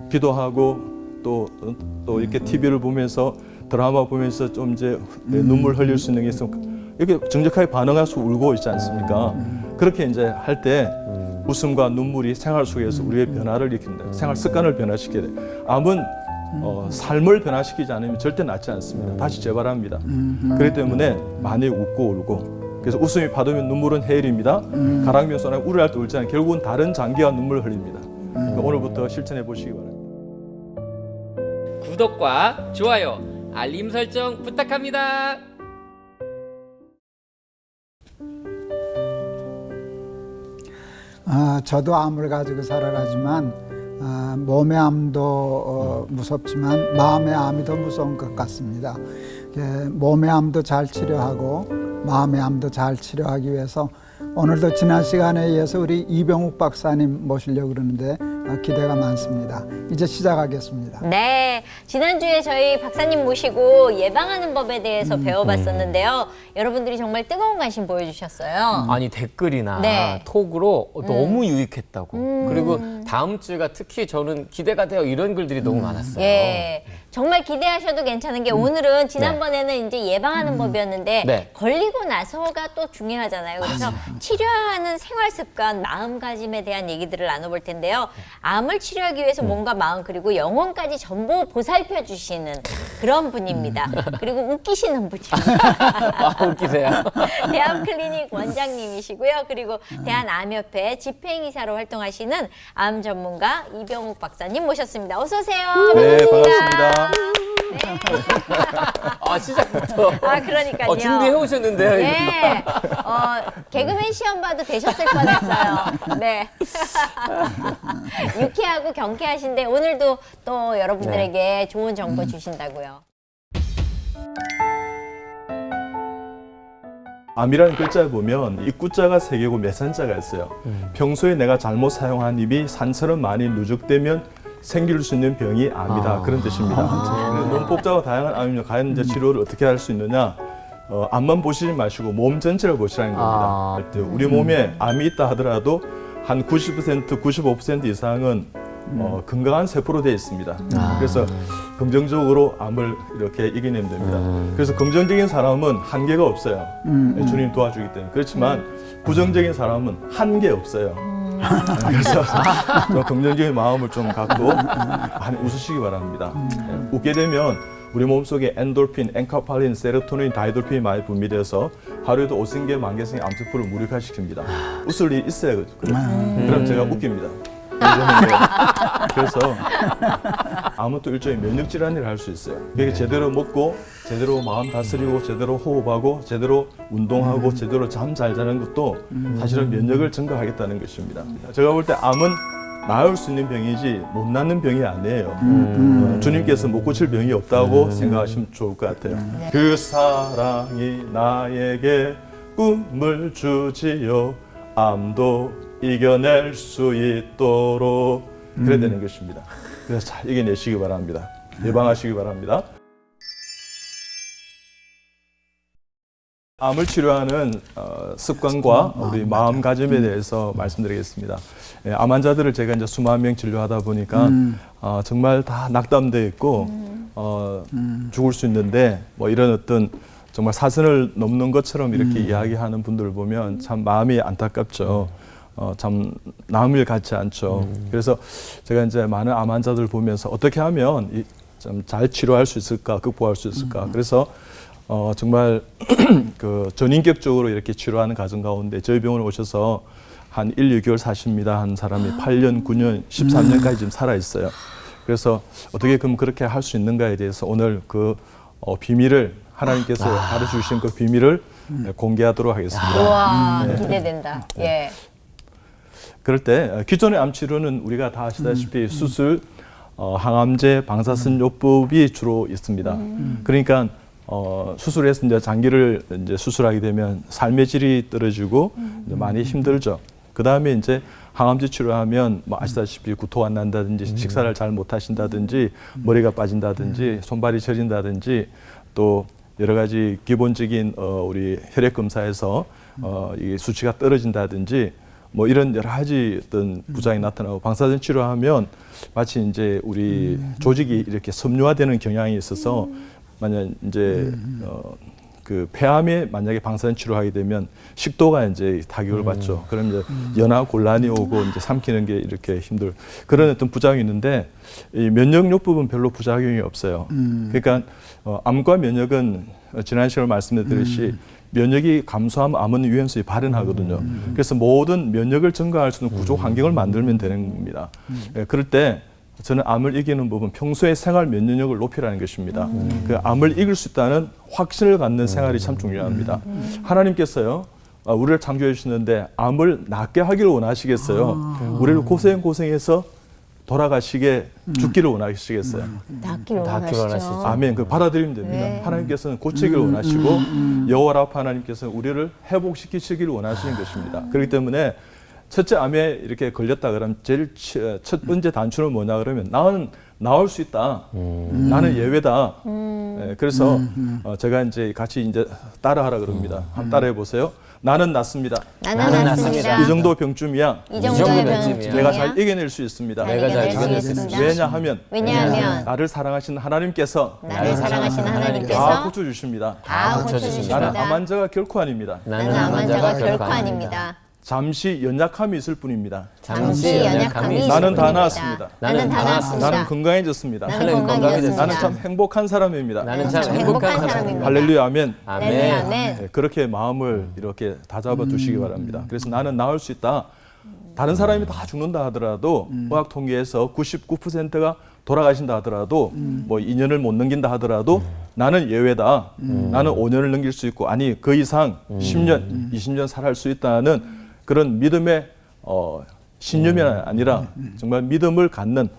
기도하고 또 이렇게 TV를 보면서 드라마 보면서 좀 이제 눈물 흘릴 수 있는 게 있으면 이렇게 정직하게 반응해서 울고 있지 않습니까? 그렇게 이제 할 때 웃음과 눈물이 생활 속에서 우리의 변화를 일으킨다. 생활 습관을 변화시켜야 돼. 암은 삶을 변화시키지 않으면 절대 낫지 않습니다. 다시 재발합니다. 그렇기 때문에 많이 웃고 울고. 그래서 웃음이 받으면 눈물은 해일입니다. 가랑비에 쏘나 우려할 때 울지 않아요. 결국은 다른 장기가 눈물을 흘립니다. 그러니까 오늘부터 실천해 보시기 바랍니다. 구독과 좋아요, 알림 설정 부탁합니다. 저도 암을 가지고 살아가지만 몸의 암도 무섭지만 마음의 암이 더 무서운 것 같습니다. 몸의 암도 잘 치료하고 마음의 암도 잘 치료하기 위해서 오늘도 지난 시간에 이어서 우리 이병욱 박사님 모시려고 그러는데 기대가 많습니다. 이제 시작하겠습니다. 네, 지난주에 저희 박사님 모시고 예방하는 법에 대해서 배워봤었는데요. 여러분들이 정말 뜨거운 관심 보여주셨어요. 아니 댓글이나 네. 톡으로 너무 유익했다고. 그리고 다음 주가 특히 저는 기대가 돼요. 이런 글들이 너무 많았어요. 예, 정말 기대하셔도 괜찮은 게 오늘은 지난번에는 이제 예방하는 법이었는데 네. 걸리고 나서가 또 중요하잖아요. 그래서 치료하는 생활 습관, 마음가짐에 대한 얘기들을 나눠볼 텐데요. 암을 치료하기 위해서 몸과 마음 그리고 영혼까지 전부 보살펴 주시는 그런 분입니다. 그리고 웃기시는 분입니다. 웃기세요. 대암클리닉 원장님이시고요. 그리고 대한암협회 집행이사로 활동하시는 암 전문가 이병욱 박사님 모셨습니다. 어서 오세요. 네, 반갑습니다. 네. 시작부터. 그러니까요. 준비해 오셨는데요. 네. 개그맨 시험 봐도 되셨을 뻔했어요. 네. 유쾌하고 경쾌하신데 오늘도 또 여러분들에게 좋은 정보 주신다고요. 암이라는 글자에 보면 이 꾸자가 3개고 매산자가 있어요. 평소에 내가 잘못 사용한 입이 산처럼 많이 누적되면 생길 수 있는 병이 암이다. 그런 뜻입니다. 너무 복잡하고 다양한 암입니다. 과연 이제 치료를 어떻게 할 수 있느냐? 암만 보시지 마시고 몸 전체를 보시라는 겁니다. 우리 몸에 암이 있다 하더라도 한 90%, 95% 이상은 건강한 세포로 되어 있습니다. 그래서 긍정적으로 암을 이렇게 이겨내면 됩니다. 그래서 긍정적인 사람은 한계가 없어요. 주님 도와주기 때문에. 그렇지만 부정적인 사람은 한계 없어요. 그래서 좀 긍정적인 마음을 좀 갖고 많이 웃으시기 바랍니다. 웃게 되면 우리 몸속에 엔돌핀, 엔카팔린, 세로토닌, 다이돌핀이 많이 분비돼서 하루에도 5,000개, 10,000개의 암세포를 무력화시킵니다. 웃을 일이 있어야 그럼 제가 웃깁니다. 그래서 암은 또 일종의 면역 질환을 할 수 있어요. 그게 제대로 먹고 제대로 마음 다스리고 제대로 호흡하고 제대로 운동하고 제대로 잠 잘 자는 것도 사실은 면역을 증가하겠다는 것입니다. 제가 볼 때 암은 나을 수 있는 병이지 못 낫는 병이 아니에요. 주님께서 못 고칠 병이 없다고 생각하시면 좋을 것 같아요. 그 사랑이 나에게 꿈을 주지요. 암도 이겨낼 수 있도록 그래야 되는 것입니다. 그래서 잘 이겨내시기 바랍니다. 예방하시기 바랍니다. 암을 치료하는 습관과 우리 마음가짐에 대해서 말씀드리겠습니다. 암 환자들을 제가 이제 수만 명 진료하다 보니까 정말 다 낙담되어 있고 죽을 수 있는데 뭐 이런 어떤 정말 사선을 넘는 것처럼 이렇게 이야기하는 분들을 보면 참 마음이 안타깝죠. 참 남의 일 같지 않죠. 그래서 제가 이제 많은 암 환자들 보면서 어떻게 하면 좀 잘 치료할 수 있을까, 극복할 수 있을까. 그래서 정말 그 전인격적으로 이렇게 치료하는 과정 가운데 저희 병원에 오셔서 한 1, 2개월 사십니다 한 사람이 8년, 9년, 13년까지 지금 살아 있어요. 그래서 어떻게 그럼 그렇게 할 수 있는가에 대해서 오늘 그 비밀을 하나님께서 가르쳐 주신 그 비밀을 공개하도록 하겠습니다. 우와, 기대된다. 예. 그럴 때 기존의 암 치료는 우리가 다 아시다시피 수술, 항암제, 방사선요법이 주로 있습니다. 그러니까 수술해서 이제 장기를 이제 수술하게 되면 삶의 질이 떨어지고 이제 많이 힘들죠. 그 다음에 이제 항암제 치료하면 뭐 아시다시피 구토가 난다든지 식사를 잘 못하신다든지 머리가 빠진다든지 손발이 저린다든지 또 여러 가지 기본적인 우리 혈액 검사에서 이 수치가 떨어진다든지 뭐 이런 여러 가지 어떤 부작용이 나타나고 방사선 치료하면 마치 이제 우리 조직이 이렇게 섬유화되는 경향이 있어서 만약 이제 그 폐암에 만약에 방사선 치료하게 되면 식도가 이제 타격을 받죠. 그럼 이제 연화 곤란이 오고 이제 삼키는 게 이렇게 힘들 그런 어떤 부작용이 있는데 이 면역요법은 별로 부작용이 없어요. 그러니까 암과 면역은 지난 시간에 말씀드렸듯이 면역이 감소하면 암은 유연성이 발현하거든요. 그래서 모든 면역을 증가할 수 있는 구조 환경을 만들면 되는 겁니다. 예, 그럴 때 저는 암을 이기는 법은 평소의 생활 면역력을 높이라는 것입니다. 그 암을 이길 수 있다는 확신을 갖는 생활이 참 중요합니다. 하나님께서요, 우리를 창조해 주시는데 암을 낫게 하기를 원하시겠어요? 우리를 고생해서 돌아가시게 죽기를 원하시겠어요? 낫기를 낫기를 원하시죠. 원하시죠. 아멘. 그 받아들이면 됩니다. 네. 하나님께서는 고치기를 원하시고 여호와 라파 하나님께서는 우리를 회복시키시기를 원하시는 것입니다. 그렇기 때문에 첫째 암에 이렇게 걸렸다 그러면 제일 첫 번째 단추는 뭐냐 그러면 나는 나을 수 있다. 나는 예외다. 예, 그래서 제가 이제 같이 이제 따라하라 그럽니다. 한번 따라해 보세요. 나는 낫습니다. 나는 낫습니다. 이 정도 병쯤이야. 이 정도의 병쯤이야. 내가 잘 이겨낼 수 있습니다. 내가 잘 이겨낼 수 있습니다. 왜냐하면 나를 사랑하시는 하나님께서 나를 사랑하시는 다 하나님께서 고쳐주십니다. 다 나는 고쳐주십니다. 암 환자가 결코 아닙니다. 나는 암 환자가 결코 아닙니다. 잠시 연약함이 있을 뿐입니다. 잠시 연약함이 있을 나는 다 뿐입니다. 나았습니다. 나는 다 나았습니다. 나는 건강해졌습니다. 나는 건강해졌습니다. 나는 참 행복한 사람입니다. 나는 참 행복한 사람입니다. 할렐루야 아멘. 할렐루야, 아멘. 네, 그렇게 마음을 이렇게 다잡아 두시기 바랍니다. 그래서 나는 나을 수 있다. 다른 사람이 다 죽는다 하더라도 의학 통계에서 99%가 돌아가신다 하더라도 뭐 2년을 못 넘긴다 하더라도 나는 예외다. 나는 5년을 넘길 수 있고 아니 그 이상 10년, 20년 살아갈 수 있다는 그런 믿음의 신념이 아니라 정말 믿음을 갖는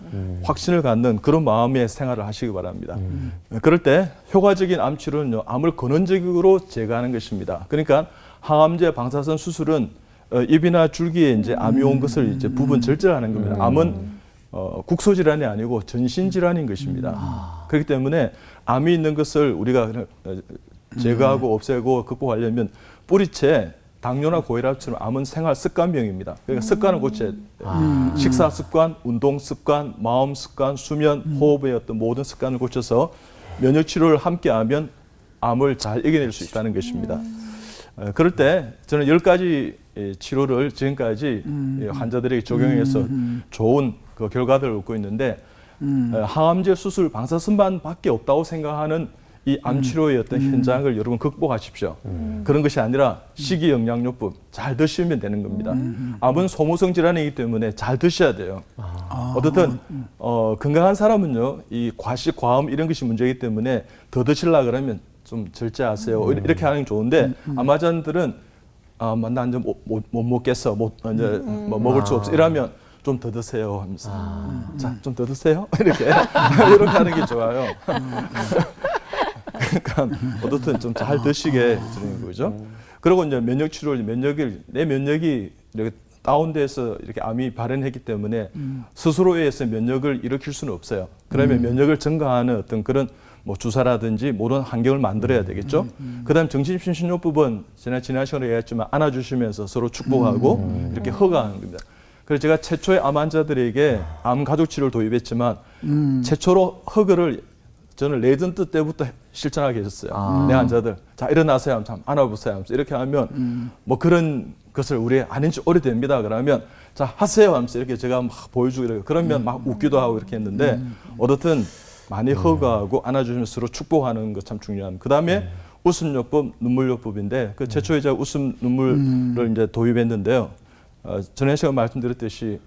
확신을 갖는 그런 마음의 생활을 하시기 바랍니다. 그럴 때 효과적인 암 치료는요, 암을 근원적으로 제거하는 것입니다. 그러니까 항암제 방사선 수술은 입이나 줄기에 이제 암이 온 것을 이제 부분 절제하는 겁니다. 암은 국소 질환이 아니고 전신 질환인 것입니다. 그렇기 때문에 암이 있는 것을 우리가 제거하고 없애고 극복하려면 뿌리채 당뇨나 고혈압처럼 암은 생활 습관병입니다. 그러니까 습관을 고쳐야 돼요. 식사 습관, 운동 습관, 마음 습관, 수면, 호흡의 어떤 모든 습관을 고쳐서 면역 치료를 함께하면 암을 잘 이겨낼 수 있다는 것입니다. 그럴 때 저는 10가지 치료를 지금까지 환자들에게 적용해서 좋은 그 결과들을 얻고 있는데 항암제 수술 방사선반밖에 없다고 생각하는 이 암치료의 어떤 현장을 여러분 극복하십시오. 그런 것이 아니라 식이영양요법 잘 드시면 되는 겁니다. 암은 소모성 질환이기 때문에 잘 드셔야 돼요. 어떻든 건강한 사람은요, 이 과식, 과음 이런 것이 문제이기 때문에 더 드시려고 그러면 좀 절제하세요. 이렇게 하는 게 좋은데 암 환자들은 난 이제 못 먹겠어, 이제 뭐 먹을 수 없어 이러면 좀 더 드세요 하면서 자, 좀 더 드세요 이렇게 하는 게 좋아요. 그러니까 어떻든 좀 잘 드시게 드리는 거죠. 그리고 이제 면역 치료를 내 면역이 이렇게 다운돼서 이렇게 암이 발현했기 때문에 스스로에 의해서 면역을 일으킬 수는 없어요. 그러면 면역을 증가하는 어떤 그런 뭐 주사라든지 모든 환경을 만들어야 되겠죠. 그다음 정신심신요법은 지난 시간에 얘기했지만 안아주시면서 서로 축복하고 이렇게 허가하는 겁니다. 그래서 제가 최초의 암 환자들에게 암 가족 치료를 도입했지만 최초로 허그를 저는 레전드 때부터 실천하게 했었어요. 내 환자들 자 일어나세요 하면서 안아보세요 하면서 이렇게 하면 뭐 그런 것을 우리 아닌 지 오래됩니다. 그러면 자 하세요 하면서 이렇게 제가 막 보여주고 이렇게 그러면 막 웃기도 하고 이렇게 했는데 어떻든 많이 허가하고 안아주면서 서로 축복하는 것 참 중요합니다. 그 다음에 웃음요법, 눈물요법인데 그 최초에 제가 웃음 눈물을 이제 도입했는데요. 전에 제가 말씀드렸듯이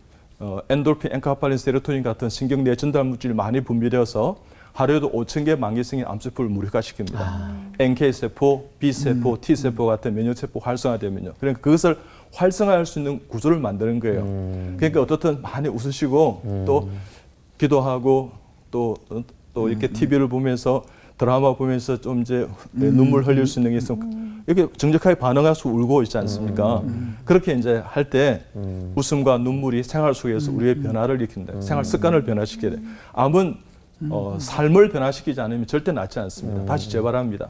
엔돌핀, 엔카팔린, 세로토닌 같은 신경 내 전달 물질이 많이 분비되어서 하루에도 5,000개 만기성인 암세포를 무력화시킵니다. NK세포, B세포, T세포 같은 면역세포 활성화되면요. 그러니까 그것을 활성화할 수 있는 구조를 만드는 거예요. 그러니까 어떻든 많이 웃으시고 또 기도하고 또 이렇게 TV를 보면서 드라마 보면서 좀 이제 눈물 흘릴 수 있는 게 있으면 이렇게 정직하게 반응해서 울고 있지 않습니까? 그렇게 이제 할 때 웃음과 눈물이 생활 속에서 우리의 변화를 일으킨다. 생활 습관을 변화시켜야 돼. 암은 삶을 변화시키지 않으면 절대 낫지 않습니다. 다시 재발합니다.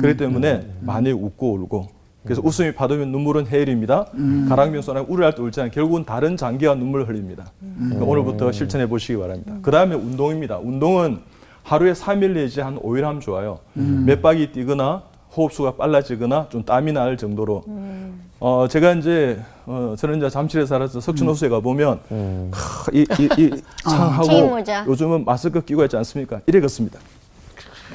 그렇기 때문에 많이 웃고 울고 그래서 웃음이 파도면 눈물은 해일입니다. 가랑비는 쏘나 우려할 때 울지 않아요. 결국은 다른 장기와 눈물을 흘립니다. 그러니까 오늘부터 실천해 보시기 바랍니다. 그 다음에 운동입니다. 운동은 하루에 3일 내지 한 5일 하면 좋아요. 몇 바퀴 뛰거나 호흡수가 빨라지거나 좀 땀이 날 정도로. 제가 이제 저는 이제 잠실에 살아서 석촌호수에 가 보면 이 창하고 책임모자. 요즘은 마스크 끼고 있지 않습니까? 이래 걷습니다.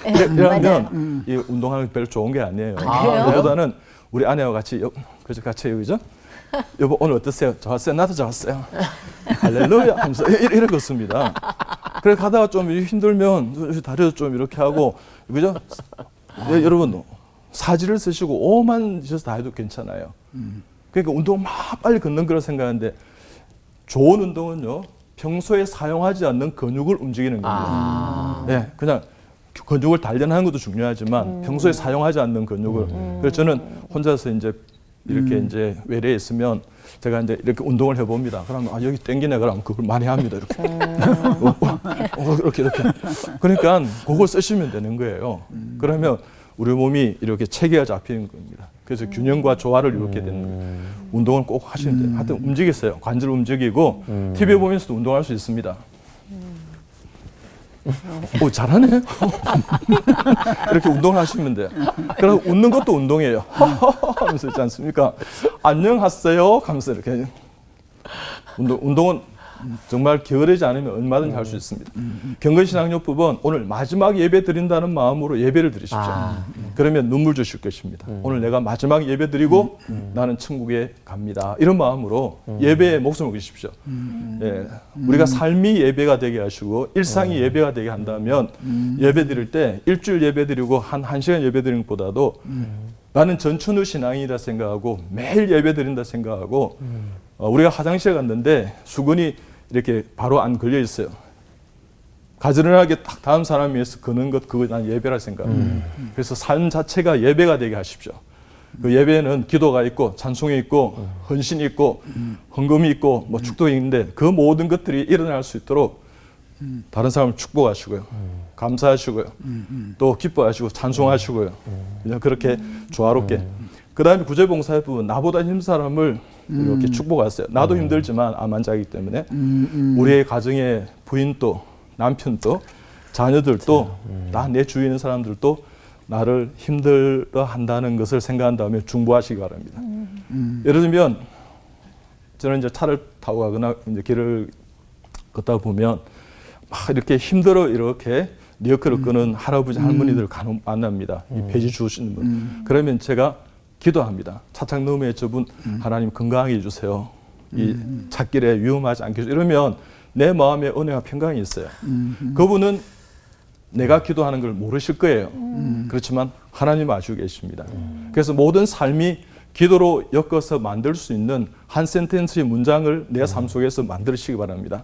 이러면 이 운동하는 게 별로 좋은 게 아니에요. 그래요? 그보다는 우리 아내와 같이 그죠 같이 여기죠. 여보 오늘 어떠세요? 좋았어요. 나도 좋았어요. 할렐루야 하면서 이래 걷습니다. 그래 가다가 좀 힘들면 다리도 좀 이렇게 하고 그죠? 여러분 사지를 쓰시고 5만 드셔서 다 해도 괜찮아요. 그러니까 운동 막 빨리 걷는 거라 생각하는데 좋은 운동은요 평소에 사용하지 않는 근육을 움직이는 겁니다. 네, 그냥 근육을 단련하는 것도 중요하지만 평소에 사용하지 않는 근육을. 그래서 저는 혼자서 이제 이렇게 이제 외래에 있으면 제가 이제 이렇게 운동을 해봅니다. 그러면 아 여기 땡기네 그러면 그걸 많이 합니다 이렇게. 이렇게. 그러니까 그걸 쓰시면 되는 거예요. 그러면 우리 몸이 이렇게 체계가 잡히는 겁니다. 그래서 균형과 조화를 이루게 되는 거예요. 운동을 꼭 하시면 돼요. 하여튼 움직이세요. 관절 움직이고 TV 보면서도 운동할 수 있습니다. 오 잘하네. 이렇게 운동을 하시면 돼요. 그래서 웃는 것도 운동이에요. 하면서 있지 않습니까? 안녕하세요 하면서 이렇게 운동은 정말 게으르지 않으면 얼마든지 할 수 있습니다. 경건신앙요법은 오늘 마지막 예배 드린다는 마음으로 예배를 드리십시오. 그러면 눈물 주실 것입니다. 오늘 내가 마지막 예배 드리고 나는 천국에 갑니다. 이런 마음으로 예배에 목숨을 거십시오. 예, 우리가 삶이 예배가 되게 하시고 일상이 예배가 되게 한다면 예배 드릴 때 일주일 예배 드리고 한 시간 예배 드리는 것보다도 나는 전천후 신앙이라 생각하고 매일 예배 드린다 생각하고 우리가 화장실에 갔는데 수건이 이렇게 바로 안 걸려 있어요. 가지런하게 딱 다음 사람 위해서 거는 것 그거 난 예배라 생각합니다. 그래서 삶 자체가 예배가 되게 하십시오. 그 예배는 기도가 있고 찬송이 있고 헌신이 있고 헌금이 있고 뭐 축도가 있는데 그 모든 것들이 일어날 수 있도록 다른 사람을 축복하시고요. 감사하시고요. 또 기뻐하시고 찬송하시고요. 그냥 그렇게 조화롭게. 그 다음에 구제봉사의 부분 나보다 힘든 사람을 이렇게 축복하세요. 나도 힘들지만 암환자이기 때문에 우리의 가정의 부인도 남편도 자녀들도 나 내 주위에 있는 사람들도 나를 힘들어 한다는 것을 생각한 다음에 중보하시기 바랍니다. 예를 들면 저는 이제 차를 타고 가거나 이제 길을 걷다 보면 막 이렇게 힘들어 이렇게 리어커를 끄는 할아버지 할머니들을 간혹 만납니다. 이 폐지 주시는 분. 그러면 제가 기도합니다. 차창 너머에 저분 하나님 건강하게 해주세요. 이 찻길에 위험하지 않게 해주세요. 이러면 내 마음에 은혜와 평강이 있어요. 그분은 내가 기도하는 걸 모르실 거예요. 그렇지만 하나님 아시고 계십니다. 그래서 모든 삶이 기도로 엮어서 만들 수 있는 한 센텐스의 문장을 내 삶 속에서 만드시기 바랍니다.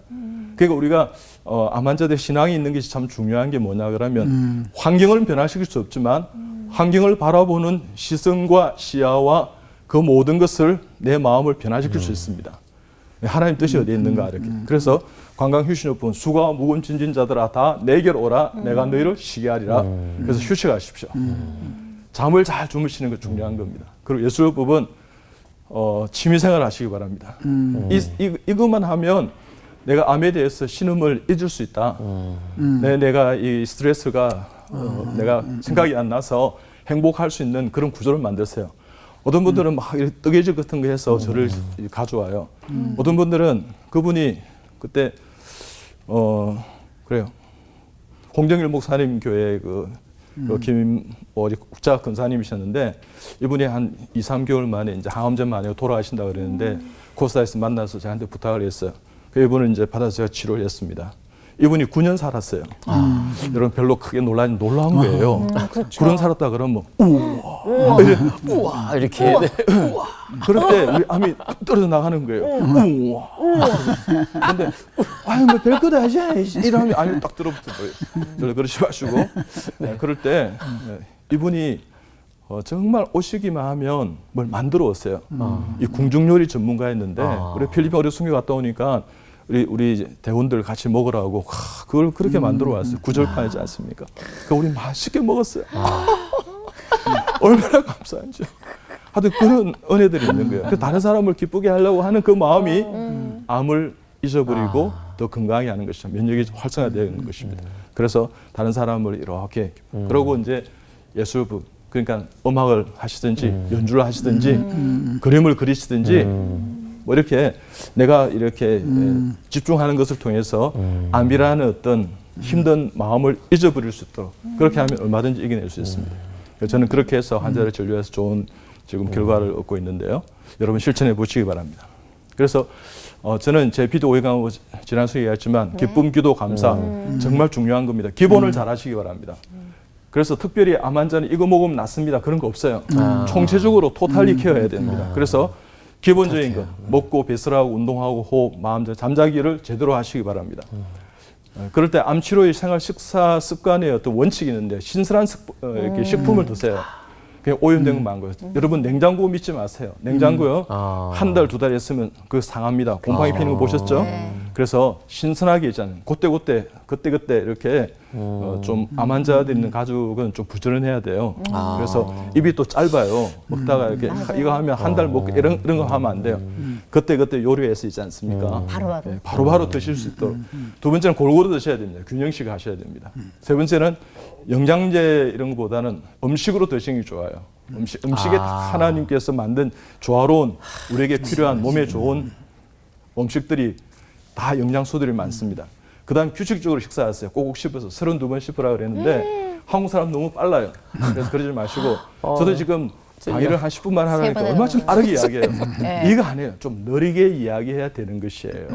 그러니까 우리가 암환자들 신앙이 있는 것이 참 중요한 게 뭐냐 그러면 환경을 변화시킬 수 없지만 환경을 바라보는 시선과 시야와 그 모든 것을 내 마음을 변화시킬 수 있습니다. 하나님 뜻이 어디에 있는가 이렇게. 그래서 관광휴식요법은 수고와 무거운 짐진 자들아 다 내게로 오라 내가 너희를 쉬게 하리라. 그래서 휴식하십시오. 잠을 잘 주무시는 게 중요한 겁니다. 그리고 예술요법은 취미생활 하시기 바랍니다. 이것만 하면 내가 암에 대해서 신음을 잊을 수 있다. 내가 이 스트레스가 내가 생각이 안 나서 행복할 수 있는 그런 구조를 만드세요. 어떤 분들은 막 뜨개질 같은 거 해서 저를 가져와요. 어떤 분들은 그분이 그때 그래요. 홍정일 목사님 교회 국자 근사님이셨는데 이분이 한 2, 3개월 만에 이제 항암제 만에 돌아가신다 그랬는데 코스타에서 만나서 저한테 부탁을 했어요. 그 이분을 이제 받아서 제가 치료를 했습니다. 이분이 9년 살았어요. 여러분 별로 크게 놀라운 거예요. 그런 살았다 그러면 우와 이렇게 그럴 때 우리 암이 떨어져 나가는 거예요. 우와. 근데 아유 뭐 별거도 하지 이러면 암이 딱 들어붙어요. 별로 그러지 마시고 그럴 때 이분이 정말 오시기만 하면 뭘 만들어 왔어요. 이 궁중요리 전문가였는데 우리 필리핀 어려 순교 갔다 오니까 우리 대원들 같이 먹으라고 그걸 그렇게 만들어 왔어요. 구절판이지 않습니까? 그 우리 맛있게 먹었어요. 얼마나 감사한지. 하여튼 그런 은혜들이 있는 거예요. 그 다른 사람을 기쁘게 하려고 하는 그 마음이 암을 잊어버리고 더 건강하게 하는 것이죠. 면역이 활성화되는 것입니다. 그래서 다른 사람을 이렇게 그러고 이제 예술부 그러니까 음악을 하시든지 연주를 하시든지 그림을 그리시든지 뭐 이렇게 내가 이렇게 집중하는 것을 통해서 암이라는 어떤 힘든 마음을 잊어버릴 수 있도록 그렇게 하면 얼마든지 이겨낼 수 있습니다. 그래서 저는 그렇게 해서 환자를 진료해서 좋은 지금 결과를 얻고 있는데요. 여러분 실천해 보시기 바랍니다. 그래서 저는 제 비도 오해강하고 지난주에 얘기했지만 기쁨, 기도, 감사 정말 중요한 겁니다. 기본을 잘 하시기 바랍니다. 그래서 특별히 암 환자는 이거 먹으면 낫습니다. 그런 거 없어요. 총체적으로 토탈리 케어해야 됩니다. 그래서 기본적인 것, 먹고 배설하고 운동하고 호흡, 마음, 잠자기를 제대로 하시기 바랍니다. 그럴 때 암치료의 생활 식사 습관의 어떤 원칙이 있는데 신선한 이렇게 식품을 드세요. 그냥 오염된 거 많은 거예요. 여러분 냉장고 믿지 마세요. 냉장고요. 한 달, 두 달 있으면 그 상합니다. 곰팡이 피는 거 보셨죠? 네. 그래서 신선하게 있잖아요. 그때 이렇게 좀 암 환자들 있는 가족은 좀 부지런해야 돼요. 그래서 입이 또 짧아요. 먹다가 이렇게 이거 하면 한 달 먹고 이런 거 하면 안 돼요. 그때 요리해서 있지 않습니까? 바로바로. 네, 바로바로 드실 수 있도록. 두 번째는 골고루 드셔야 됩니다. 균형식 하셔야 됩니다. 세 번째는 영양제 이런 것보다는 음식으로 드시는 게 좋아요. 음식에 하나님께서 만든 조화로운 우리에게 필요한 몸에 좋은 음식들이 다 영양소들이 많습니다. 그 다음 규칙적으로 식사하세요. 꼭꼭 씹어서 32번 씹으라 그랬는데 한국 사람 너무 빨라요. 그래서 그러지 마시고 저도 지금 강의를 한 10분만 하라니까 얼마나 좀 빠르게 이야기해요. 이거 아니에요. 좀 느리게 이야기해야 되는 것이에요.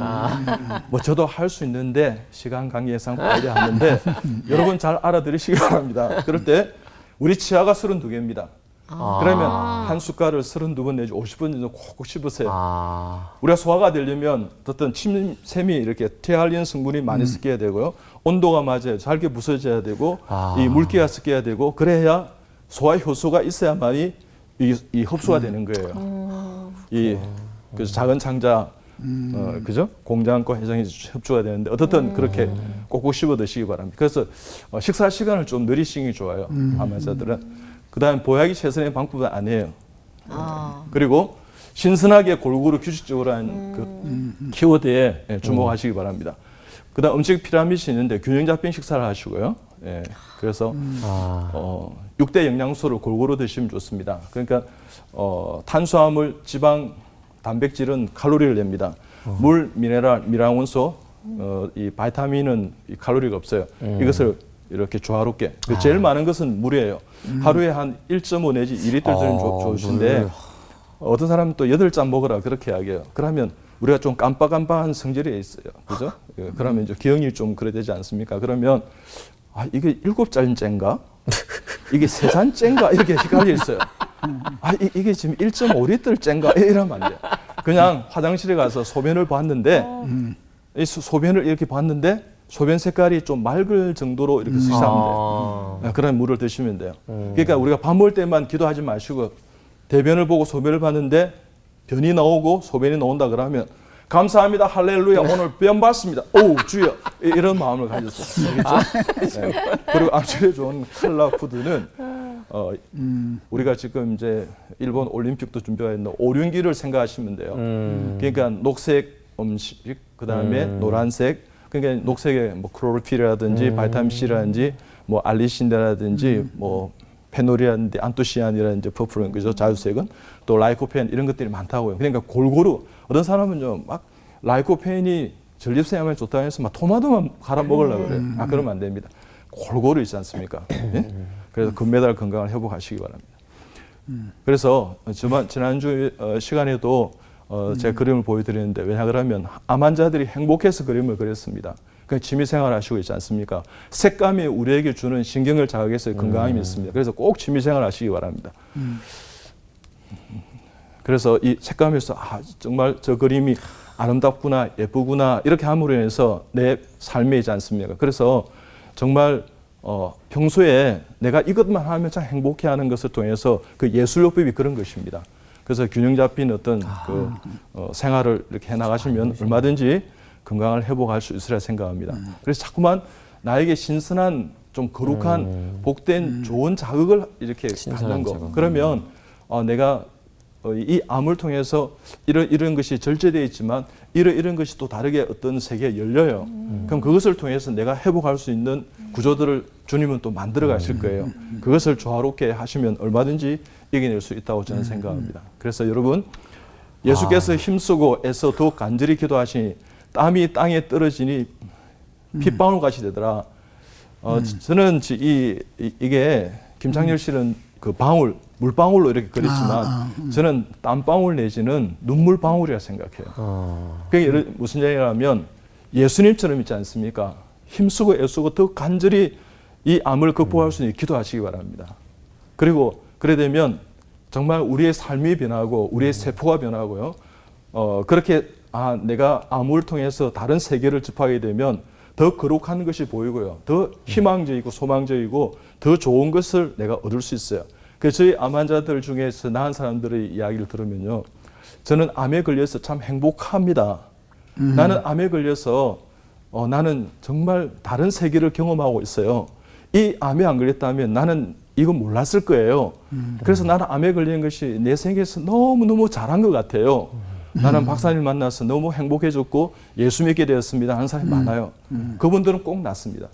뭐 저도 할 수 있는데 시간 관계상 빨리 하는데 여러분 잘 알아들으시기 바랍니다. 그럴 때 우리 치아가 32개입니다. 그러면 한 숟갈을 32번 내지 50번 정도 콕콕 씹으세요. 우리가 소화가 되려면 어떤 침샘이 이렇게 테알린 성분이 많이 섞여야 되고요. 온도가 맞아요. 잘게 부서져야 되고 이 물기가 섞여야 되고 그래야 소화 효소가 있어야만이 이 흡수가 되는 거예요. 그래서 작은 창자 그죠? 공장과 해장이 협조가 되는데 어떻든 그렇게 꼭꼭 씹어 드시기 바랍니다. 그래서 식사 시간을 좀 느리시는 게 좋아요. 암 환자들은. 그다음 보약이 최선의 방법은 아니에요. 그리고 신선하게 골고루 규칙적으로 한 그 키워드에 주목하시기 바랍니다. 그다음 음식 피라미드이 있는데 균형 잡힌 식사를 하시고요. 예, 그래서 6대 영양소를 골고루 드시면 좋습니다. 그러니까 탄수화물, 지방, 단백질은 칼로리를 냅니다. 물, 미네랄, 미량원소, 이 바이타민은 이 칼로리가 없어요. 이것을 이렇게 조화롭게. 제일 많은 것은 물이에요. 하루에 한 1.5 내지 2리터 들은 좋으신데 어떤 사람은 또 8잔 먹으라 그렇게 이야기해요. 그러면 우리가 좀 깜빡깜빡한 성질이 있어요. 그죠? 그러면 이제 기억이 좀 그래 되지 않습니까? 그러면 이게 7잔째인가? 이게 3잔째인가? 이렇게 헷갈려 있어요. 이게 지금 1.5리터째인가? 이러면 안 돼요. 그냥 화장실에 가서 소변을 봤는데 이 소변을 이렇게 봤는데 소변 색깔이 좀 맑을 정도로 이렇게 쓰시면 돼요. 그런 물을 드시면 돼요. 그러니까 우리가 밥 먹을 때만 기도하지 마시고 대변을 보고 소변을 봤는데 변이 나오고 소변이 나온다 그러면 감사합니다. 할렐루야. 오늘 변 봤습니다. 오 주여. 이런 마음을 가졌어요. 알겠죠? 네. 그리고 암치료에 좋은 칼라푸드는 우리가 지금 이제 일본 올림픽도 준비가 있는데 오륜기를 생각하시면 돼요. 그러니까 녹색 음식, 그 다음에 노란색, 그러니까 녹색에 뭐 클로로필이라든지 바이타민 C라든지 뭐 알리신데라든지 뭐 페놀이라든지 안토시안이라든지 퍼플은 그죠? 자유색은 또 라이코펜 이런 것들이 많다고요. 그러니까 골고루 어떤 사람은 좀 막 라이코펜이 전립선에 좋다고 해서 막 토마토만 갈아 먹으려고 그래요. 그러면 안 됩니다. 골고루 있지 않습니까? 예? 그래서 금메달 건강을 회복하시기 바랍니다. 그래서 지난주 시간에도 제가 그림을 보여드리는데 왜냐 그러면 암 환자들이 행복해서 그림을 그렸습니다. 그냥 취미생활 하시고 있지 않습니까? 색감이 우리에게 주는 신경을 자극해서 건강함이 있습니다. 그래서 꼭 취미생활 하시기 바랍니다. 그래서 이 색감에서 정말 저 그림이 아름답구나 예쁘구나 이렇게 함으로 인해서 내 삶에 있지 않습니까? 그래서 정말 평소에 내가 이것만 하면 참 행복해하는 것을 통해서 그 예술요법이 그런 것입니다. 그래서 균형 잡힌 어떤 생활을 이렇게 해나가시면 얼마든지 건강을 회복할 수 있으리라 생각합니다. 그래서 자꾸만 나에게 신선한 좀 거룩한 복된 좋은 자극을 이렇게 갖는 거. 그러면 내가 이 암을 통해서 이런 것이 절제되어 있지만 이런 것이 또 다르게 어떤 세계에 열려요. 그럼 그것을 통해서 내가 회복할 수 있는 구조들을 주님은 또 만들어 가실 거예요. 그것을 조화롭게 하시면 얼마든지 이겨낼 수 있다고 저는 생각합니다. 그래서 여러분 예수께서 힘쓰고 애써 더욱 간절히 기도하시니 땀이 땅에 떨어지니 핏방울같이 되더라. 저는 이게 김창렬 씨는 그 방울, 물방울로 이렇게 그렸지만 저는 땀방울 내지는 눈물방울이라 생각해요. 그게 무슨 얘기냐면 예수님처럼 있지 않습니까? 힘쓰고 애쓰고 더 간절히 이 암을 극복할 수 있는 기도하시기 바랍니다. 그리고 그래 되면 정말 우리의 삶이 변하고 우리의 세포가 변하고요. 그렇게 내가 암을 통해서 다른 세계를 접하게 되면 더 거룩한 것이 보이고요. 더 희망적이고 소망적이고 더 좋은 것을 내가 얻을 수 있어요. 그래서 저희 암 환자들 중에서 나은 사람들의 이야기를 들으면요. 저는 암에 걸려서 참 행복합니다. 나는 암에 걸려서 나는 정말 다른 세계를 경험하고 있어요. 이 암에 안 걸렸다면 나는 이거 몰랐을 거예요. 그래서 나는 암에 걸리는 것이 내 생에서 너무너무 잘한 것 같아요. 나는 박사님 만나서 너무 행복해졌고 예수 믿게 되었습니다 하는 사람이 많아요. 그분들은 꼭 낫습니다.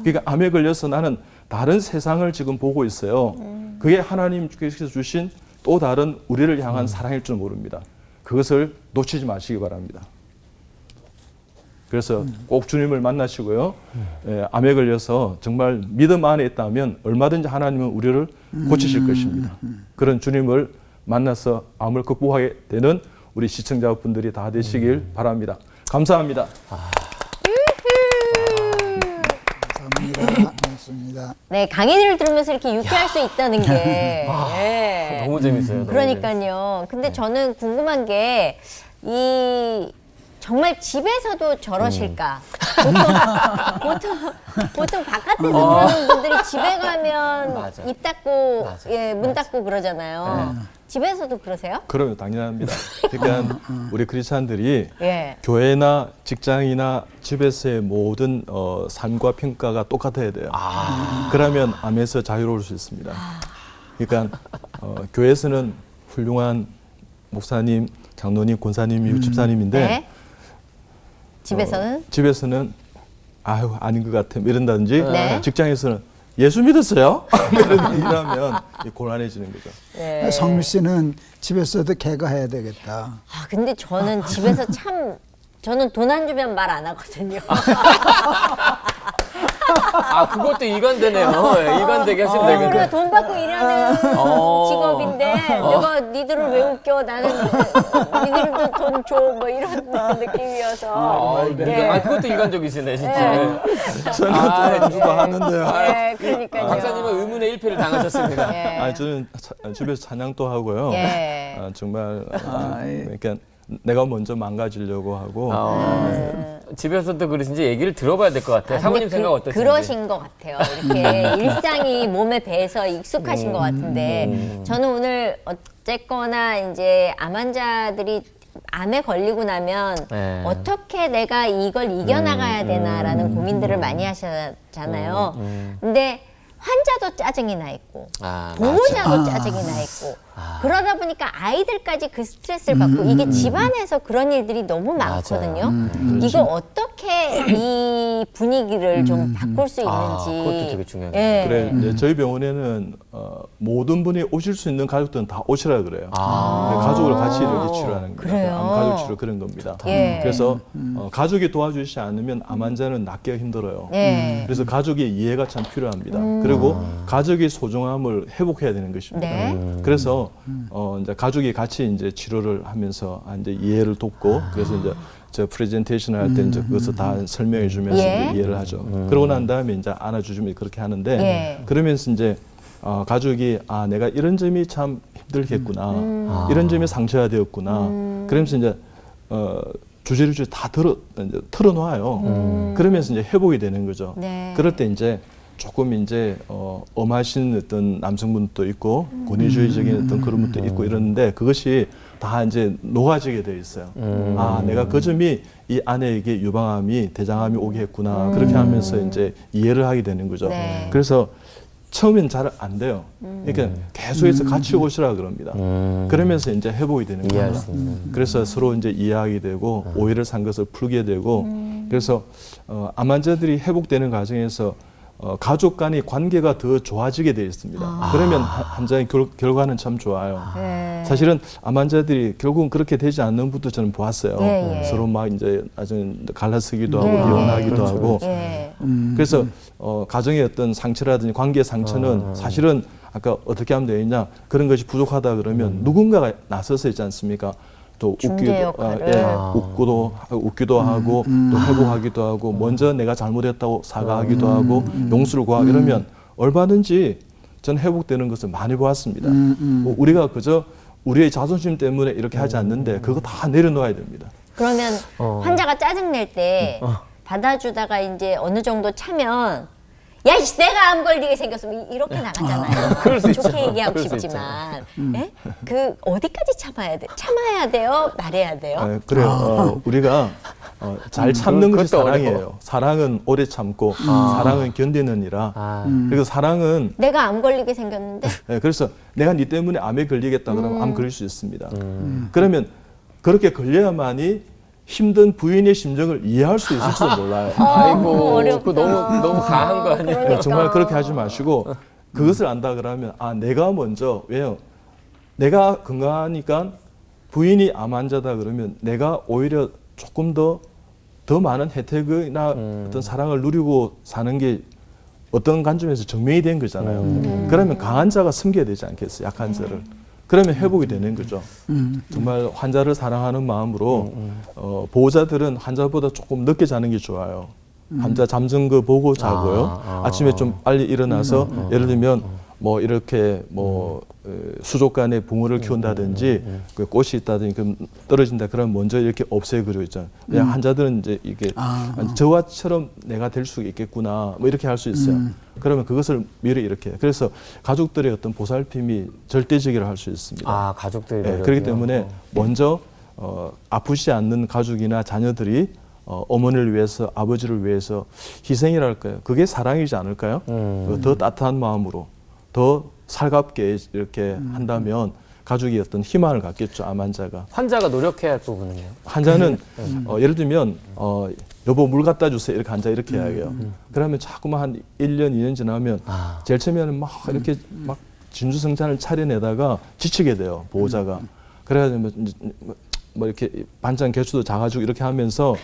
그러니까 암에 걸려서 나는 다른 세상을 지금 보고 있어요. 그게 하나님께서 주신 또 다른 우리를 향한 사랑일 줄 모릅니다. 그것을 놓치지 마시기 바랍니다. 그래서 꼭 주님을 만나시고요. 암에 걸려서 정말 믿음 안에 있다면 얼마든지 하나님은 우리를 고치실 것입니다. 그런 주님을 만나서 암을 극복하게 되는 우리 시청자분들이 다 되시길 바랍니다. 감사합니다. 감사합니다. 고맙습니다. 네, 강의를 들으면서 이렇게 유쾌할 수 있다는 게. 네. 너무 재밌어요. 그러니까요. 근데 저는 궁금한 게, 정말 집에서도 저러실까? 보통 바깥에서 그러는 분들이 집에 가면 맞아. 입 닫고, 맞아. 문 닫고 그러잖아요. 집에서도 그러세요? 그러면 당연합니다. 그러니까 우리 크리스찬들이 예. 교회나 직장이나 집에서의 모든 삶과 평가가 똑같아야 돼요. 그러면 암에서 자유로울 수 있습니다. 그러니까 교회에서는 훌륭한 목사님, 장로님, 권사님이 집사님인데 네. 집에서는? 집에서는 아유 아닌 것 같아 이런다든지 네. 직장에서는 예수 믿었어요? 이러면 곤란해지는 거죠. 네. 성미 씨는 집에서도 개가해야 되겠다. 근데 저는 집에서 저는 돈 안 주면 말 안 하거든요. 그것도 일관되네요. 일관되게 하시면 우리가 되겠네. 돈 받고 일하는 직업인데 내가 니들을 왜 웃겨? 나는 니들도 돈 줘. 뭐 이런 느낌이어서. 그것도 일관적이시네, 진짜. 저는 돈 주도 하는데요. 네, 그러니까요. 박사님은 의문의 일패를 당하셨습니다. 네. 저는 집에서 찬양도 하고요. 예. 정말 그러니까 내가 먼저 망가지려고 하고 집에서도 그러신지 얘기를 들어봐야 될 것 같아요. 사모님 근데 생각 어떠신지. 그러신 것 같아요. 이렇게 일상이 몸에 배서 익숙하신 것 같은데 저는 오늘 어쨌거나 이제 암 환자들이 암에 걸리고 나면 네. 어떻게 내가 이걸 이겨나가야 되나라는 고민들을 많이 하셨잖아요. 근데 환자도 짜증이 나 있고 보호자도 짜증이 나 있고 그러다 보니까 아이들까지 그 스트레스를 받고 이게 집안에서 그런 일들이 너무 많거든요. 이거 어떻게 이 분위기를 좀 바꿀 수 있는지. 그것도 되게 중요해요. 예. 그래 이제 저희 병원에는 모든 분이 오실 수 있는 가족들은 다 오시라 그래요. 가족을 같이 이렇게 치료하는 거예요. 그래요? 암 가족 치료 그런 겁니다. 예. 그래서 가족이 도와주시지 않으면 암 환자는 낫기가 힘들어요. 예. 그래서 가족의 이해가 참 필요합니다. 그리고 가족의 소중함을 회복해야 되는 것입니다. 네. 그래서 이제 가족이 같이 이제 치료를 하면서 이제 이해를 돕고 그래서 이제 저 프레젠테이션 할 때 이제 그것을 다 설명해 주면서 예. 이제 이해를 하죠. 그러고 난 다음에 이제 안아주시면 그렇게 하는데 예. 그러면서 이제 가족이 내가 이런 점이 참 힘들겠구나, 이런 점이 상처가 되었구나. 그러면서 이제 주제를 다 털어놓아요. 그러면서 이제 회복이 되는 거죠. 네. 그럴 때 이제 조금 이제 엄하신 어떤 남성분도 있고 권위주의적인 어떤 그런 분도 있고 이러는데 그것이 다 이제 녹아지게 돼 있어요. 내가 그 점이 이 아내에게 유방암이 대장암이 오게 했구나. 그렇게 하면서 이제 이해를 하게 되는 거죠. 네. 그래서 처음엔 잘 안 돼요. 그러니까 계속해서 같이 오시라 그럽니다. 그러면서 이제 회복이 되는 이해할 거예요. 수 있는. 그래서 서로 이제 이해하게 되고 오해를 산 것을 풀게 되고 그래서 암 환자들이 회복되는 과정에서 가족 간의 관계가 더 좋아지게 되어 있습니다. 그러면 환자의 결과는 참 좋아요. 네. 사실은 암 환자들이 결국은 그렇게 되지 않는 분도 저는 보았어요. 예, 예. 서로 막 이제 아주 갈라서기도 하고 예. 이혼하기도 그렇죠. 하고 예. 그래서 가정의 어떤 상처라든지 관계 상처는 사실은 아까 어떻게 하면 되느냐 그런 것이 부족하다 그러면 누군가가 나서서 있지 않습니까? 또 중재 역할을. 웃기도 하고 또 회복하기도 하고 먼저 내가 잘못했다고 사과하기도 하고 용서를 구하고 이러면 얼마든지 전 회복되는 것을 많이 보았습니다. 뭐 우리가 그저 우리의 자존심 때문에 이렇게 하지 않는데 그거 다 내려놓아야 됩니다. 그러면 환자가 짜증 낼 때 받아주다가 이제 어느 정도 차면 야, 이씨, 내가 암 걸리게 생겼으면 이렇게 나가잖아요. 그럴 수 있죠. 좋게 얘기하고 그럴 수 싶지만, 예? 그 어디까지 참아야 돼? 참아야 돼요? 말해야 돼요? 그래요. 우리가 잘 참는 것이 그것도 사랑이에요. 어려워. 사랑은 오래 참고 사랑은 견디느니라. 그리고 사랑은 내가 암 걸리게 생겼는데 그래서 내가 네 때문에 암에 걸리겠다 그러면 암 걸릴 수 있습니다. 그러면 그렇게 걸려야만이 힘든 부인의 심정을 이해할 수 있을지도 몰라요. 아이고, 어렵다. 그거 너무 과한 거 아니에요? 그러니까. 정말 그렇게 하지 마시고 그것을 안다 그러면 내가 먼저 왜요? 내가 건강하니까 부인이 암 환자다 그러면 내가 오히려 조금 더 많은 혜택이나 어떤 사랑을 누리고 사는 게 어떤 관점에서 증명이 된 거잖아요. 그러면 강한 자가 섬겨야 되지 않겠어요? 약한 자를. 그러면 회복이 되는 거죠. 정말 환자를 사랑하는 마음으로 보호자들은 환자보다 조금 늦게 자는 게 좋아요. 환자 잠든 거 보고 자고요. 아침에 좀 빨리 일어나서 예를 들면 뭐 이렇게 뭐 수족관에 붕어를 키운다든지 그 꽃이 있다든지 그럼 떨어진다 그러면 먼저 이렇게 없애버려 있잖아요. 그냥 환자들은 이제 이게 저와처럼 내가 될 수 있겠구나 뭐 이렇게 할 수 있어요. 그러면 그것을 미리 이렇게 그래서 가족들의 어떤 보살핌이 절대적이라 할 수 있습니다. 가족들이 그렇기 때문에 먼저 아프지 않는 가족이나 자녀들이 어머니를 위해서 아버지를 위해서 희생이랄까요? 그게 사랑이지 않을까요? 더 따뜻한 마음으로 더 살갑게 이렇게 한다면 가족이 어떤 희망을 갖겠죠. 암 환자가. 환자가 노력해야 할 부분은요? 환자는 예를 들면 여보 물 갖다 주세요. 이렇게 환자 이렇게 이야기해요. 그러면 자꾸만 한 1년, 2년 지나면 제일 처음에는 막 이렇게 막 진주성찬을 차려내다가 지치게 돼요. 보호자가. 그래가지고 뭐 이렇게 반찬 개수도 작아지고 이렇게 하면서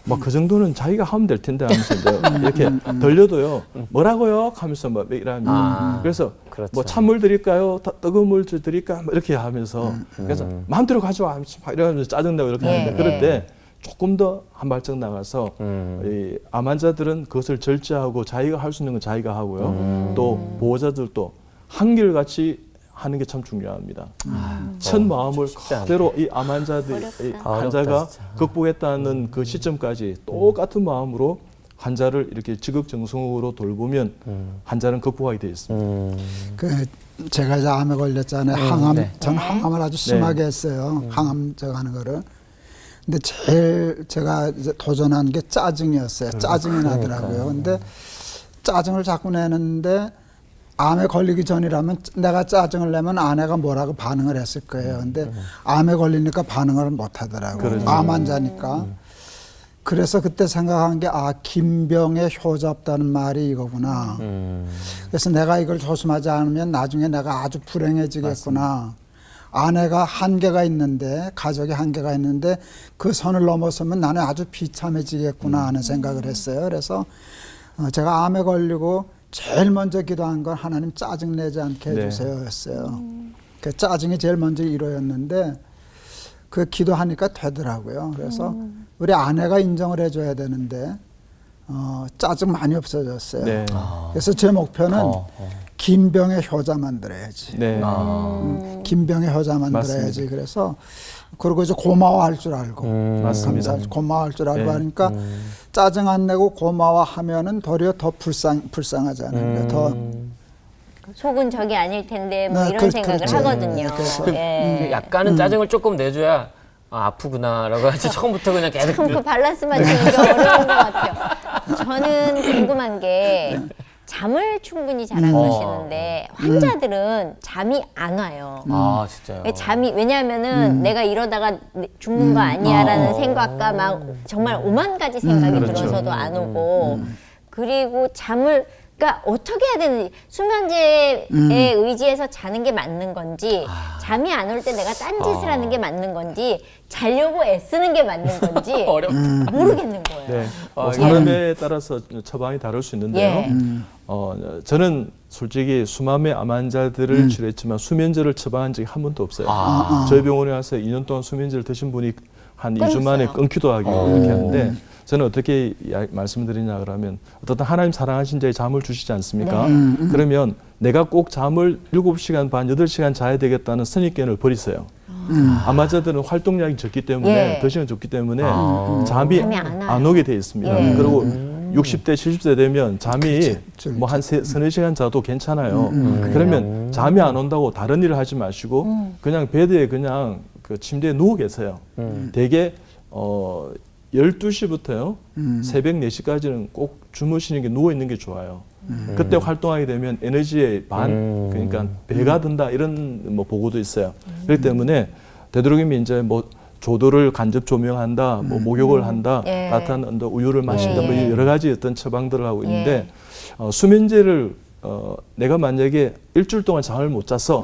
막 그 정도는 자기가 하면 될 텐데 하면서 이제 이렇게 들려도요. 뭐라고요? 하면서 막 이러면 그래서 그렇죠. 뭐 찬물 드릴까요? 뜨거운 물 드릴까? 뭐 이렇게 하면서 그래서 마음대로 가져와 하면서 막 이러면서 짜증나고 이렇게 하는데 그럴 때 조금 더 한 발짝 나가서 이 암 환자들은 그것을 절제하고 자기가 할 수 있는 건 자기가 하고요. 또 보호자들도 한결같이 하는 게 참 중요합니다. 첫 마음을 그대로 이 암 환자들, 이 환자가 어렵다, 진짜. 극복했다는 그 시점까지 똑같은 마음으로 환자를 이렇게 지극정성으로 돌보면 환자는 극복하게 되어 있습니다. 그 제가 이제 암에 걸렸잖아요. 항암, 네. 전 항암을 아주 심하게 했어요. 항암 제가 하는 거를. 근데 제일 제가 이제 도전한 게 짜증이었어요. 짜증이 나더라고요. 근데 짜증을 자꾸 내는데 암에 걸리기 전이라면 내가 짜증을 내면 아내가 뭐라고 반응을 했을 거예요. 근데 암에 걸리니까 반응을 못 하더라고요. 그렇죠. 암 환자니까. 그래서 그때 생각한 게 김병에 효잡다는 말이 이거구나. 그래서 내가 이걸 조심하지 않으면 나중에 내가 아주 불행해지겠구나. 아내가 한계가 있는데 가족이 한계가 있는데 그 선을 넘어서면 나는 아주 비참해지겠구나 하는 생각을 했어요. 그래서 제가 암에 걸리고 제일 먼저 기도한 건 하나님 짜증내지 않게 해주세요였어요. 그 짜증이 제일 먼저 이루어졌는데 그 기도하니까 되더라고요. 그래서 우리 아내가 인정을 해줘야 되는데 짜증 많이 없어졌어요. 네. 그래서 제 목표는 김병의 효자 만들어야지. 네. 김병의 효자 만들어야지. 맞습니다. 그래서 그리고 이제 고마워할 줄 알고 맞습니다. 고마워할 줄 알고 네. 하니까 짜증 안 내고 고마워하면은 도리어 더 불쌍하지 않을까. 더 속은 적이 아닐 텐데 뭐 네, 이런 생각을 그렇죠. 하거든요. 네, 그래서 예. 약간은 짜증을 조금 내줘야 아프구나라고 하지 처음부터 그냥 계속 참 그 밸런스 맞추는 게 어려운 것 같아요. 저는 궁금한 게 잠을 충분히 잘 안 오시는데 환자들은 잠이 안 와요. 아, 진짜요? 왜냐하면은 내가 이러다가 죽는 거 아니야라는 생각과 막 정말 오만 가지 생각이 그렇죠. 들어서도 안 오고 그리고 그러니까 어떻게 해야 되는지 수면제에 의지해서 자는 게 맞는 건지 잠이 안 올 때 내가 딴짓을 하는 게 맞는 건지 자려고 애쓰는 게 맞는 건지 어렵다. 모르겠는 거예요. 네. 사람에 따라서 처방이 다를 수 있는데요. 예. 저는 솔직히 수만의 암 환자들을 치료했지만 수면제를 처방한 적이 한 번도 없어요. 저희 병원에 와서 2년 동안 수면제를 드신 분이 한 2주 만에 끊었어요. 끊기도 하고 이렇게 하는데 저는 어떻게 말씀드리냐 그러면 어떤 하나님 사랑하신 자의 잠을 주시지 않습니까? 그러면 내가 꼭 잠을 7시간 반, 8시간 자야 되겠다는 선입견을 버리세요. 암 환자들은 활동량이 적기 때문에 예. 더 시간 적기 때문에 잠이 잠이 안 와요. 안 오게 돼 있습니다. 예. 그리고 60대, 70대 되면 잠이 그렇죠. 뭐 한 서너 시간 자도 괜찮아요. 그러면 잠이 안 온다고 다른 일을 하지 마시고 그냥 베드에 그냥 그 침대에 누워 계세요. 대개 12시부터요. 새벽 4시까지는 꼭 주무시는 게 누워 있는 게 좋아요. 그때 활동하게 되면 에너지의 반 그러니까 배가 든다 이런 뭐 보고도 있어요. 그렇기 때문에 되도록이면 이제 뭐 조도를 간접 조명한다, 뭐 목욕을 한다, 예. 따뜻한 우유를 마신다, 뭐 예. 여러 가지 어떤 처방들을 하고 있는데 수면제를 내가 만약에 일주일 동안 잠을 못 자서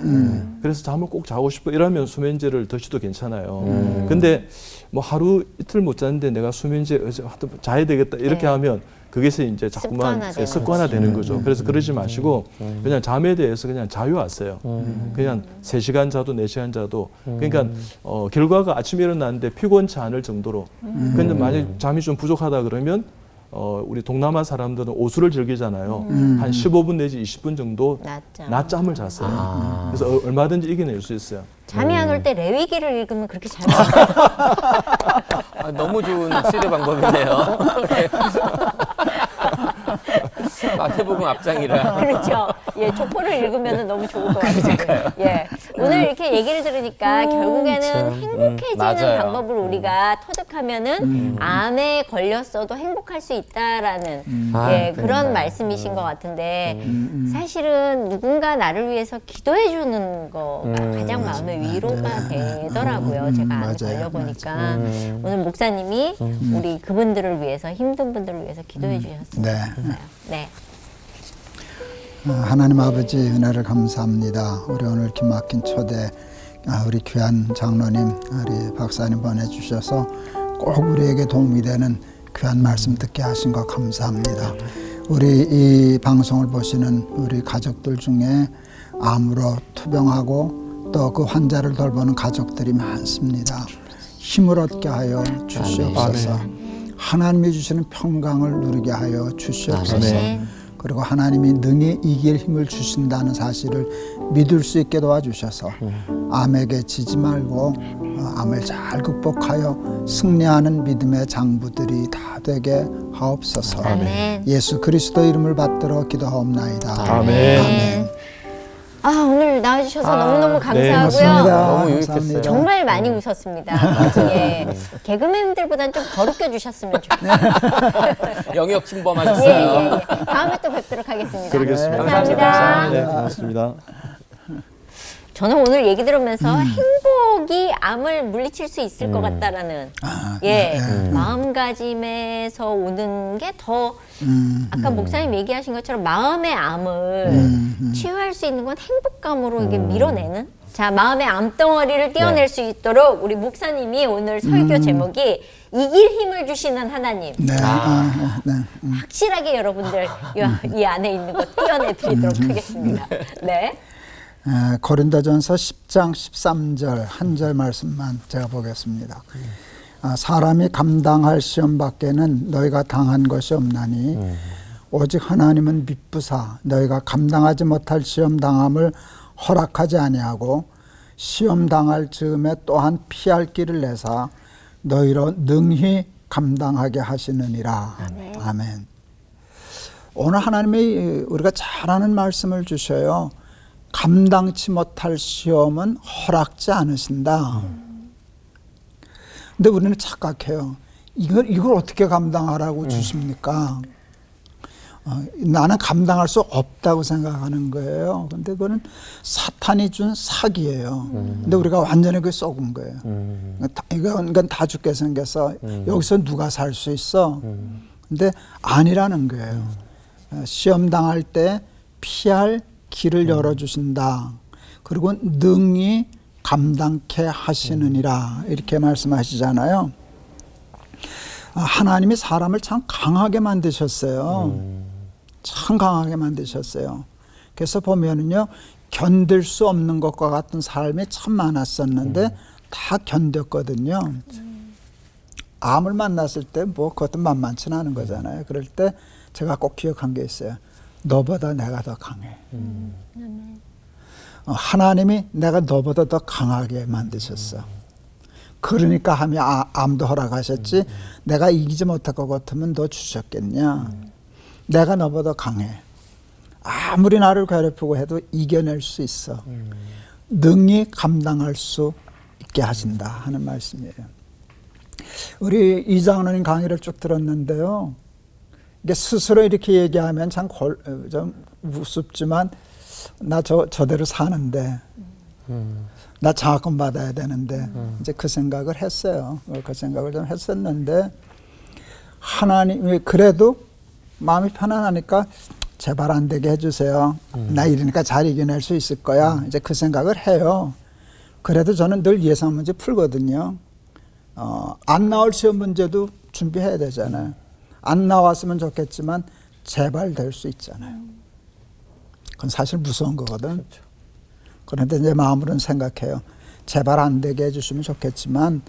그래서 잠을 꼭 자고 싶어 이러면 수면제를 드셔도 괜찮아요. 근데 뭐 하루 이틀 못 잤는데 내가 수면제 자야 되겠다 이렇게 네. 하면 그게서 이제 자꾸만 습관화되는 습관화되는 거죠. 그래서 그러지 마시고 그냥 잠에 대해서 그냥 자유하세요. 그냥 3시간 자도 4시간 자도 그러니까 결과가 아침에 일어났는데 피곤치 않을 정도로. 근데 만약 잠이 좀 부족하다 그러면 우리 동남아 사람들은 오수를 즐기잖아요. 한 15분 내지 20분 정도 낮잠을 잤어요. 그래서 얼마든지 이겨낼 수 있어요. 잠이 안 올 때 레위기를 읽으면 그렇게 잘 너무 좋은 치료 방법이네요. 마태복음 앞장이라. 그렇죠. 예, 족보를 읽으면 너무 좋을 것 같아요. 예. 오늘 이렇게 얘기를 들으니까 결국에는 행복해지는 맞아요. 방법을 우리가 터득하면은 암에 걸렸어도 행복할 수 있다라는 예, 그런 말씀이신 것 같은데 사실은 누군가 나를 위해서 기도해 주는 거가 가장 마음의 위로가 되더라고요. 제가 암에 걸려보니까 오늘 목사님이 우리 그분들을 위해서 힘든 분들을 위해서 기도해 주셨습니다. 네. 하나님 아버지 은혜를 감사합니다. 우리 오늘 기막힌 초대 우리 귀한 장로님, 우리 박사님 보내주셔서 꼭 우리에게 도움이 되는 귀한 말씀 듣게 하신 거 감사합니다. 우리 이 방송을 보시는 우리 가족들 중에 암으로 투병하고 또 그 환자를 돌보는 가족들이 많습니다. 힘을 얻게 하여 주시옵소서. 하나님이 주시는 평강을 누리게 하여 주시옵소서. 그리고 하나님이 능히 이길 힘을 주신다는 사실을 믿을 수 있게 도와주셔서 암에게 지지 말고 암을 잘 극복하여 승리하는 믿음의 장부들이 다 되게 하옵소서. 아멘. 예수 그리스도 이름을 받들어 기도하옵나이다. 아멘. 오늘 나와주셔서 너무너무 네, 감사하고요. 맞습니다. 너무 유익했어요. 감사합니다. 정말 많이 웃었습니다. 예. 개그맨들보다는 좀 덜 웃겨주셨으면 좋겠어요. 영역 예, 침범하셨어요. 예, 예. 다음에 또 뵙도록 하겠습니다. 그러겠습니다. 감사합니다. 네, 고맙습니다. 저는 오늘 얘기 들으면서 행복이 암을 물리칠 수 있을 것 같다라는 마음가짐에서 오는 게 더 아까 목사님 얘기하신 것처럼 마음의 암을 치유할 수 있는 건 행복감으로 이게 밀어내는 자 마음의 암덩어리를 떼어낼 수 있도록 우리 목사님이 오늘 설교 제목이 이길 힘을 주시는 하나님 확실하게 여러분들 이 안에 있는 거 떼어내드리도록 하겠습니다. 네. 고린도전서 10장 13절 한 절 말씀만 제가 보겠습니다. 사람이 감당할 시험 밖에는 너희가 당한 것이 없나니 오직 하나님은 미쁘사 너희가 감당하지 못할 시험 당함을 허락하지 아니하고 시험 당할 즈음에 또한 피할 길을 내사 너희로 능히 감당하게 하시느니라. 아멘. 오늘 하나님이 우리가 잘 아는 말씀을 주셔요. 감당치 못할 시험은 허락지 않으신다. 근데 우리는 착각해요. 이걸 어떻게 감당하라고 주십니까? 나는 감당할 수 없다고 생각하는 거예요. 근데 그거는 사탄이 준 사기예요. 근데 우리가 완전히 그게 속은 거예요. 이건 다 죽게 생겨서 여기서 누가 살 수 있어? 근데 아니라는 거예요. 시험 당할 때 피할 길을 열어주신다. 그리고 능히 감당케 하시느니라 이렇게 말씀하시잖아요. 하나님이 사람을 참 강하게 만드셨어요. 참 강하게 만드셨어요. 그래서 보면은요, 견딜 수 없는 것과 같은 삶이 참 많았었는데 다 견뎠거든요. 암을 만났을 때 뭐 그것도 만만치 않은 거잖아요. 그럴 때 제가 꼭 기억한 게 있어요. 너보다 내가 더 강해. 하나님이 내가 너보다 더 강하게 만드셨어. 그러니까 암도 허락하셨지. 내가 이기지 못할 것 같으면 너 주셨겠냐. 내가 너보다 강해. 아무리 나를 괴롭히고 해도 이겨낼 수 있어. 능히 감당할 수 있게 하신다 하는 말씀이에요. 우리 이장로님 강의를 쭉 들었는데요. 이게 스스로 이렇게 얘기하면 참 우습지만 나 저대로 사는데 나 장학금 받아야 되는데 이제 그 생각을 했어요. 그 생각을 좀 했었는데 하나님이 그래도 마음이 편안하니까 제발 안 되게 해주세요. 나 이러니까 잘 이겨낼 수 있을 거야. 이제 그 생각을 해요. 그래도 저는 늘 예상 문제 풀거든요. 안 나올 시험 문제도 준비해야 되잖아요. 안 나왔으면 좋겠지만 제발 될 수 있잖아요. 그건 사실 무서운 거거든. 그렇죠. 그런데 내 마음으로는 생각해요. 제발 안 되게 해주시면 좋겠지만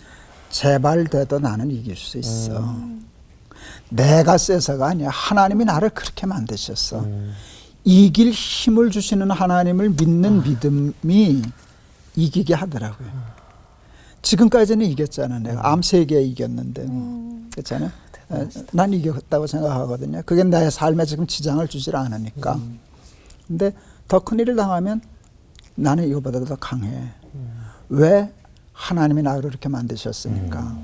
제발 돼도 나는 이길 수 있어. 내가 세서가 아니야. 하나님이 나를 그렇게 만드셨어. 이길 힘을 주시는 하나님을 믿는 믿음이 이기게 하더라고요. 지금까지는 이겼잖아. 내가 암 3개 이겼는데 그렇잖아요. 난 이겼다고 생각하거든요. 그게 내 삶에 지금 지장을 주질 않으니까. 근데 더 큰 일을 당하면 나는 이거보다 더 강해. 왜? 하나님이 나를 그렇게 만드셨으니까.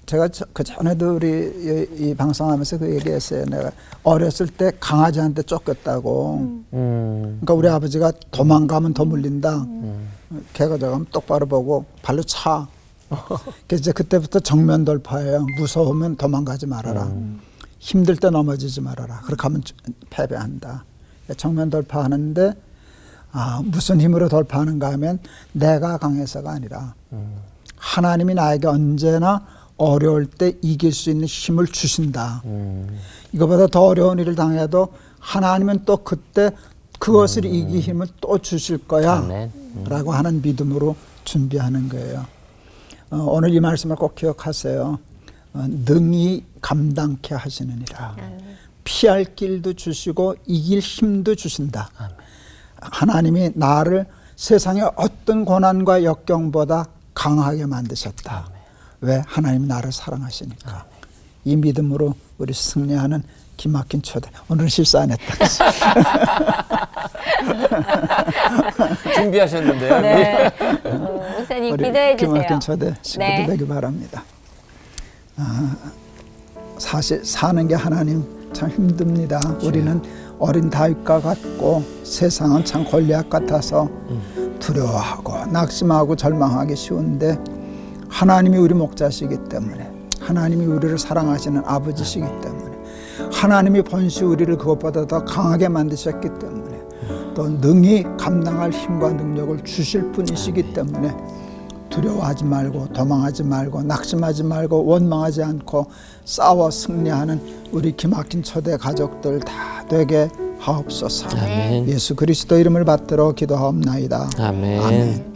제가 그 전에도 우리 이 방송하면서 그 얘기했어요. 내가 어렸을 때 강아지한테 쫓겼다고. 그러니까 우리 아버지가 도망가면 더 물린다. 걔가 저가면 똑바로 보고 발로 차. 그래서 이제 그때부터 정면 돌파예요. 무서우면 도망가지 말아라. 힘들 때 넘어지지 말아라. 그렇게 하면 패배한다. 정면 돌파하는데 무슨 힘으로 돌파하는가 하면 내가 강해서가 아니라 하나님이 나에게 언제나 어려울 때 이길 수 있는 힘을 주신다. 이거보다 더 어려운 일을 당해도 하나님은 또 그때 그것을 이길 힘을 또 주실 거야 라고 하는 믿음으로 준비하는 거예요. 오늘 이 말씀을 꼭 기억하세요. 능히 감당케 하시느니라. 피할 길도 주시고 이길 힘도 주신다. 하나님이 나를 세상의 어떤 고난과 역경보다 강하게 만드셨다. 왜? 하나님이 나를 사랑하시니까. 이 믿음으로 우리 승리하는 기막힌 초대. 오늘 실수 안 했다. 준비하셨는데요. 네. 목사님 기도해 주세요. 기막힌 초대 식구들 되기 바랍니다. 사실 사는 게 하나님 참 힘듭니다. 우리는 어린 다윗과 같고 세상은 참 골리앗 같아서 두려워하고 낙심하고 절망하기 쉬운데 하나님이 우리 목자시기 때문에 하나님이 우리를 사랑하시는 아버지시기 때문에 하나님이 번시 우리를 그것보다 더 강하게 만드셨기 때문에 또 능히 감당할 힘과 능력을 주실 분이시기 때문에 두려워하지 말고 도망하지 말고 낙심하지 말고 원망하지 않고 싸워 승리하는 우리 기막힌 초대 가족들 다 되게 하옵소서. 아멘. 예수 그리스도 이름을 받들어 기도하옵나이다. 아멘. 아멘.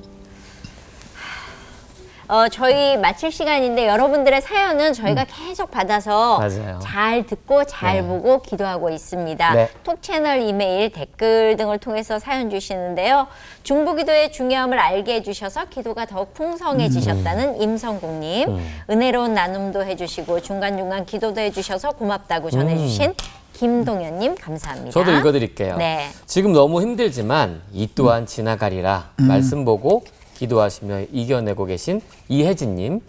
저희 마칠 시간인데 여러분들의 사연은 저희가 계속 받아서 맞아요. 잘 듣고 잘 네. 보고 기도하고 있습니다. 네. 톡 채널, 이메일, 댓글 등을 통해서 사연 주시는데요. 중보기도의 중요함을 알게 해주셔서 기도가 더욱 풍성해지셨다는 임성국님, 은혜로운 나눔도 해주시고 중간중간 기도도 해주셔서 고맙다고 전해주신 김동현님 감사합니다. 저도 읽어드릴게요. 네. 지금 너무 힘들지만 이 또한 지나가리라 말씀 보고 기도하시며 이겨내고 계신 이혜진님,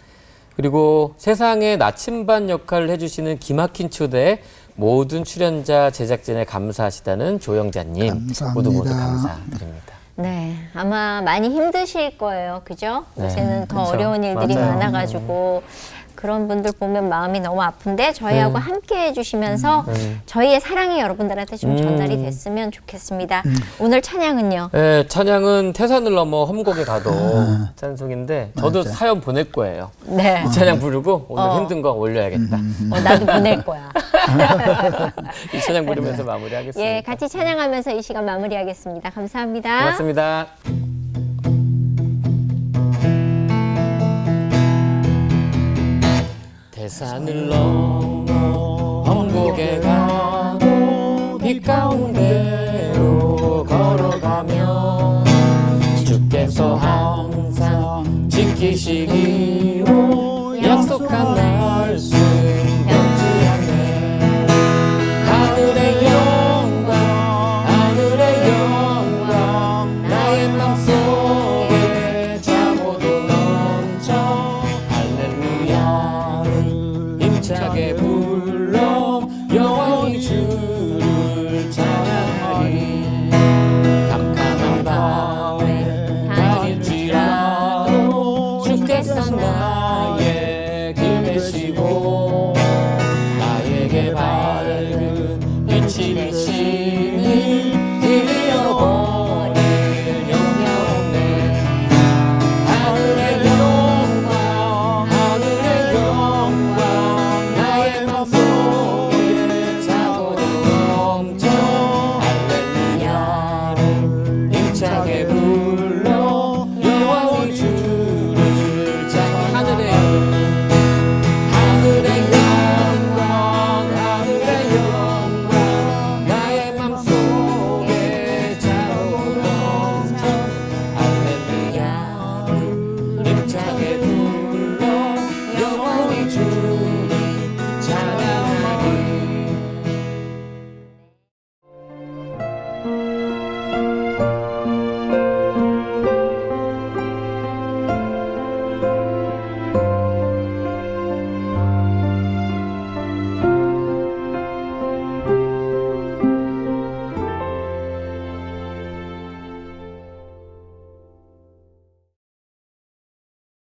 그리고 세상의 나침반 역할을 해주시는 기막힌 초대 모든 출연자 제작진에 감사하시다는 조영자님 감사합니다. 모두 감사드립니다. 네, 아마 많이 힘드실 거예요. 그죠? 네, 요새는 더 그쵸. 어려운 일들이 맞아요. 많아가지고 그런 분들 보면 마음이 너무 아픈데 저희하고 함께 해주시면서 저희의 사랑이 여러분들한테 좀 전달이 됐으면 좋겠습니다. 오늘 찬양은요? 네, 찬양은 태산을 넘어 험곡에 가도 찬송인데 저도 사연 보낼 거예요. 네. 이 찬양 부르고 오늘 힘든 거 올려야겠다. 나도 보낼 거야. 이 찬양 부르면서 마무리하겠습니다. 예, 같이 찬양하면서 이 시간 마무리하겠습니다. 감사합니다. 고맙습니다. 태산을 넘어 험곡에 가도 빛 가운데로 걸어가면 주께서 항상 지키시기